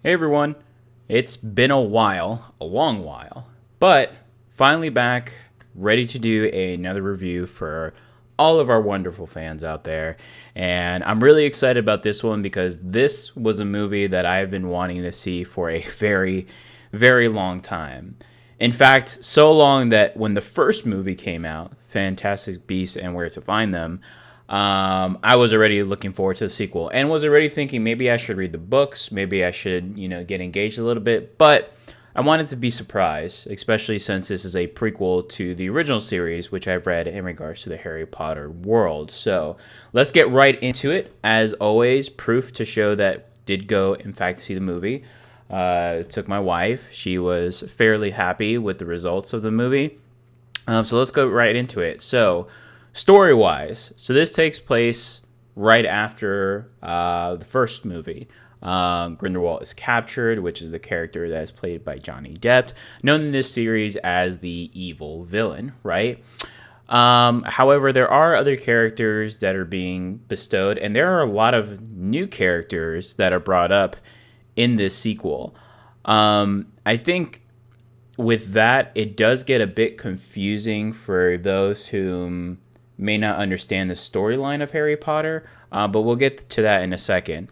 Hey everyone, it's been a while, a long while, but finally back, ready to do another review for all of our wonderful fans out there. And I'm really excited about this one because this was a movie that I've been wanting to see for a very, very long time. In fact, so long that when the first movie came out, Fantastic Beasts and Where to Find Them, I was already looking forward to the sequel and was already thinking maybe I should read the books, maybe I should, get engaged a little bit. But I wanted to be surprised, especially since this is a prequel to the original series, which I've read in regards to the Harry Potter world. So let's get right into it. As always, proof to show that did go, in fact, see the movie. Took my wife. She was fairly happy with the results of the movie. So let's go right into it. So, story wise, so this takes place right after the first movie. Grindelwald is captured, which is the character that is played by Johnny Depp, known in this series as the evil villain, right? However, there are other characters that are being bestowed, and there are a lot of new characters that are brought up in this sequel. I think with that, it does get a bit confusing for those who may not understand the storyline of Harry Potter, but we'll get to that in a second.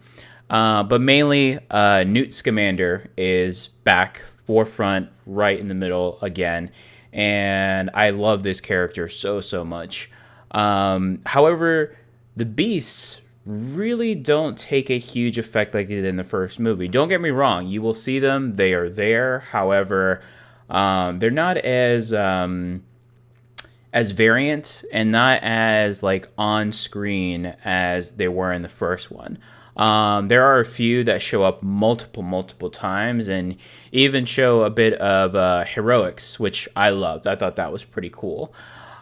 But mainly, Newt Scamander is back forefront, right in the middle again, and I love this character so much. However, the beasts really don't take a huge effect like they did in the first movie. Don't get me wrong; you will see them; they are there. However, they're not as variant and not as like on screen as they were in the first one. There are a few that show up multiple times and even show a bit of heroics, which I loved. I thought that was pretty cool.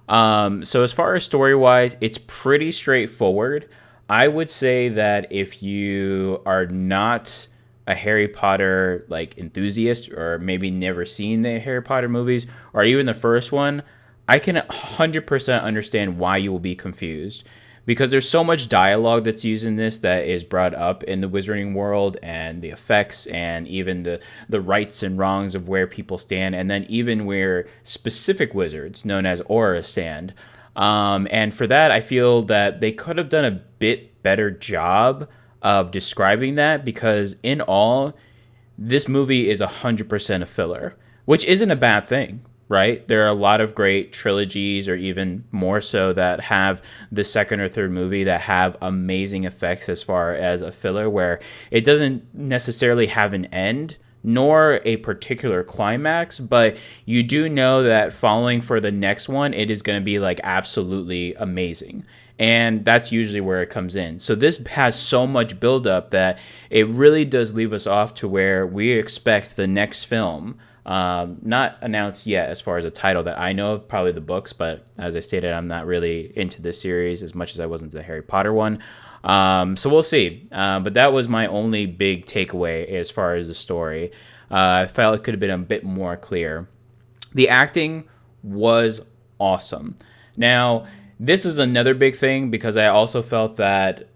So as far as story wise, it's pretty straightforward. I would say that if you are not a Harry Potter like enthusiast or maybe never seen the Harry Potter movies or even the first one, I can 100% understand why you will be confused because there's so much dialogue that's used in this that is brought up in the wizarding world and the effects and even the rights and wrongs of where people stand and then even where specific wizards known as aura stand. And for that, I feel that they could have done a bit better job of describing that because in all, this movie is 100% a filler, which isn't a bad thing, right? There are a lot of great trilogies or even more so that have the second or third movie that have amazing effects as far as a filler where it doesn't necessarily have an end nor a particular climax, but you do know that following for the next one, it is going to be like absolutely amazing. And that's usually where it comes in. So this has so much buildup that it really does leave us off to where we expect the next film. Not announced yet as far as a title that I know of, probably the books, but as I stated, I'm not really into this series as much as I was into the Harry Potter one. So we'll see. But that was my only big takeaway as far as the story. I felt it could have been a bit more clear. The acting was awesome. Now, this is another big thing because I also felt that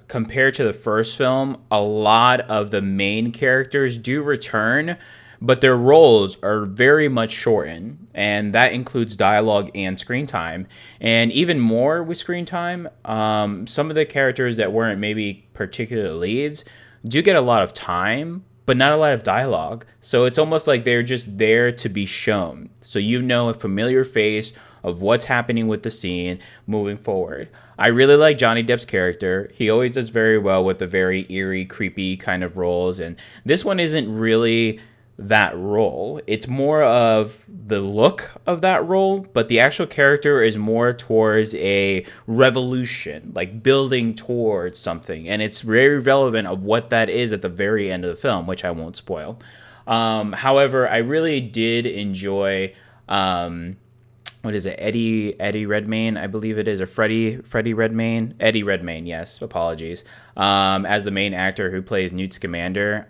compared to the first film, a lot of the main characters do return, but their roles are very much shortened, and that includes dialogue and screen time. And even more with screen time, some of the characters that weren't maybe particular leads do get a lot of time, but not a lot of dialogue. So it's almost like they're just there to be shown. So you know a familiar face of what's happening with the scene moving forward. I really like Johnny Depp's character. He always does very well with the very eerie, creepy kind of roles, and this one isn't really that role. It's more of the look of that role, but the actual character is more towards a revolution, like building towards something. And it's very relevant of what that is at the very end of the film, which I won't spoil. However, I really did enjoy what is it, Eddie Redmayne, I believe it is, or Freddie Redmayne, Eddie Redmayne, yes, apologies, as the main actor who plays Newt Scamander.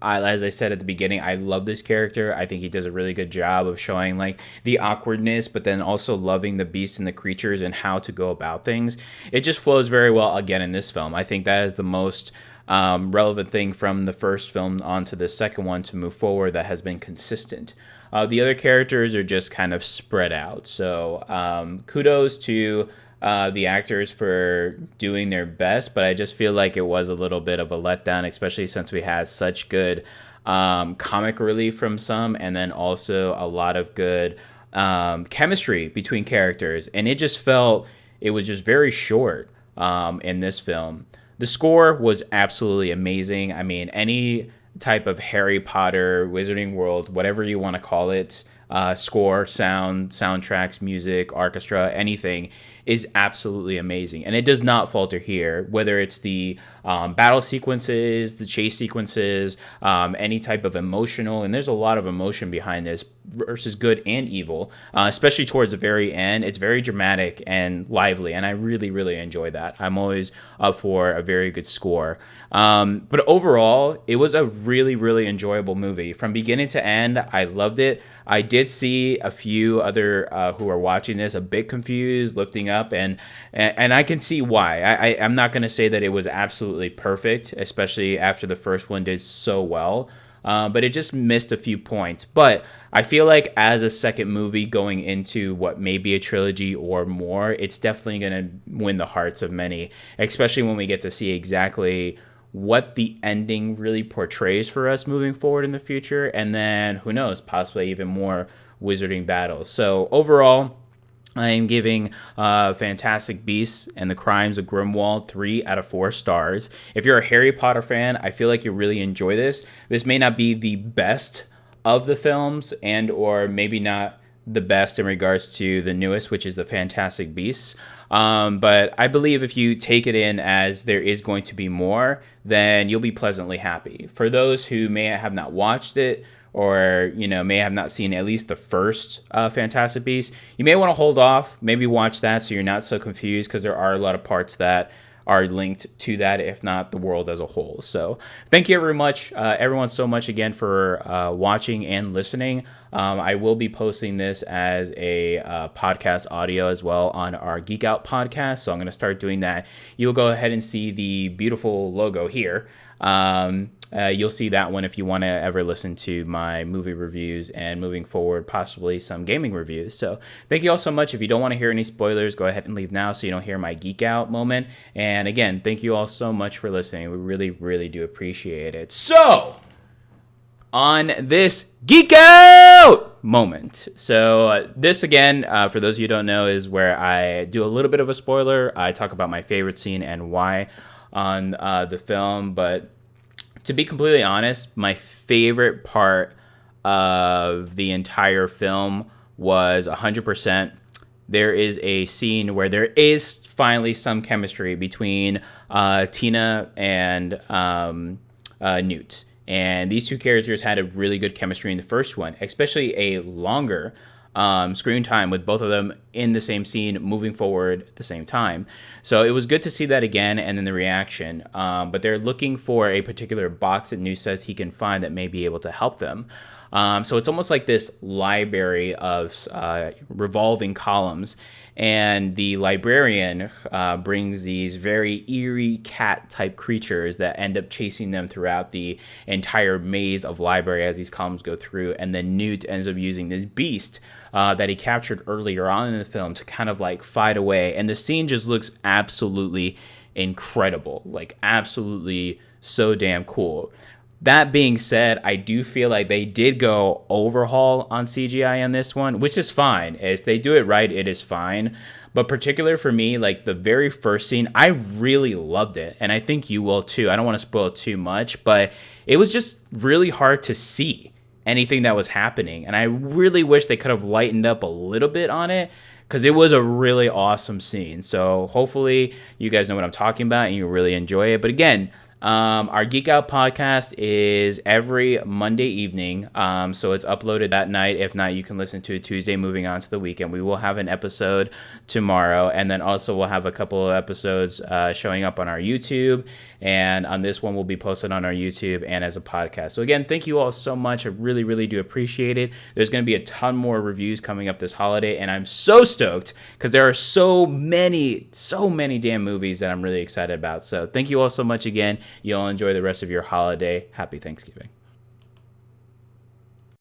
As I said at the beginning, I love this character. I think he does a really good job of showing like the awkwardness, but then also loving the beasts and the creatures and how to go about things. It just flows very well again in this film. I think that is the most relevant thing from the first film onto the second one to move forward that has been consistent. The other characters are just kind of spread out. So kudos to the actors for doing their best, but I just feel like it was a little bit of a letdown, especially since we had such good comic relief from some, and then also a lot of good chemistry between characters. And it was just very short in this film. The score was absolutely amazing. I mean, any type of Harry Potter, Wizarding World, whatever you want to call it, score, soundtracks, music, orchestra, anything is absolutely amazing. And it does not falter here, whether it's the battle sequences, the chase sequences, any type of emotional, and there's a lot of emotion behind this versus good and evil, especially towards the very end. It's very dramatic and lively, and I really, really enjoy that. I'm always up for a very good score. But overall, it was a really, really enjoyable movie. From beginning to end, I loved it. I did see a few other who are watching this a bit confused, lifting up, and I can see why. I'm not going to say that it was absolutely perfect, especially after the first one did so well. But it just missed a few points. But I feel like as a second movie going into what may be a trilogy or more, it's definitely going to win the hearts of many, especially when we get to see exactly what the ending really portrays for us moving forward in the future. And then, who knows, possibly even more wizarding battles. So overall, I am giving Fantastic Beasts and the Crimes of Grimwald 3 out of 4 stars. If you're a Harry Potter fan, I feel like you really enjoy this. This may not be the best of the films, and or maybe not the best in regards to the newest, which is the Fantastic Beasts. But I believe if you take it in as there is going to be more, then you'll be pleasantly happy. For those who may have not watched it, or may have not seen at least the first Fantastic Beasts, you may want to hold off, maybe watch that so you're not so confused, because there are a lot of parts that are linked to that, if not the world as a whole. So thank you very much, everyone, so much again for watching and listening. I will be posting this as a podcast audio as well on our Geek Out podcast, so I'm going to start doing that. You'll go ahead and see the beautiful logo here. You'll see that one if you want to ever listen to my movie reviews and moving forward, possibly some gaming reviews. So thank you all so much. If you don't want to hear any spoilers, go ahead and leave now so you don't hear my geek out moment. And again, thank you all so much for listening. We really, really do appreciate it. So on this geek out moment. So this again, for those of you who don't know, is where I do a little bit of a spoiler. I talk about my favorite scene and why on the film, but to be completely honest, my favorite part of the entire film was 100%. There is a scene where there is finally some chemistry between Tina and Newt. And these two characters had a really good chemistry in the first one, especially a longer screen time with both of them in the same scene moving forward at the same time. So it was good to see that again, and then the reaction. But they're looking for a particular box that Newt says he can find that may be able to help them. So it's almost like this library of revolving columns, and the librarian brings these very eerie cat-type creatures that end up chasing them throughout the entire maze of library as these columns go through, and then Newt ends up using this beast that he captured earlier on in the film to kind of like fight away, and the scene just looks absolutely incredible, like absolutely so damn cool. That being said, I do feel like they did go overhaul on CGI on this one, which is fine. If they do it right, it is fine. But particular for me, like the very first scene, I really loved it. And I think you will too. I don't want to spoil too much, but it was just really hard to see anything that was happening. And I really wish they could have lightened up a little bit on it, because it was a really awesome scene. So hopefully you guys know what I'm talking about and you really enjoy it. But again, our Geek Out podcast is every Monday evening, so it's uploaded that night. If not, you can listen to it Tuesday moving on to the weekend. We will have an episode tomorrow, and then also we'll have a couple of episodes showing up on our YouTube, and on this one will be posted on our YouTube and as a podcast. So again, thank you all so much. I really, really do appreciate it. There's going to be a ton more reviews coming up this holiday, and I'm so stoked because there are so many damn movies that I'm really excited about. So thank you all so much again. you'll enjoy the rest of your holiday. Happy Thanksgiving.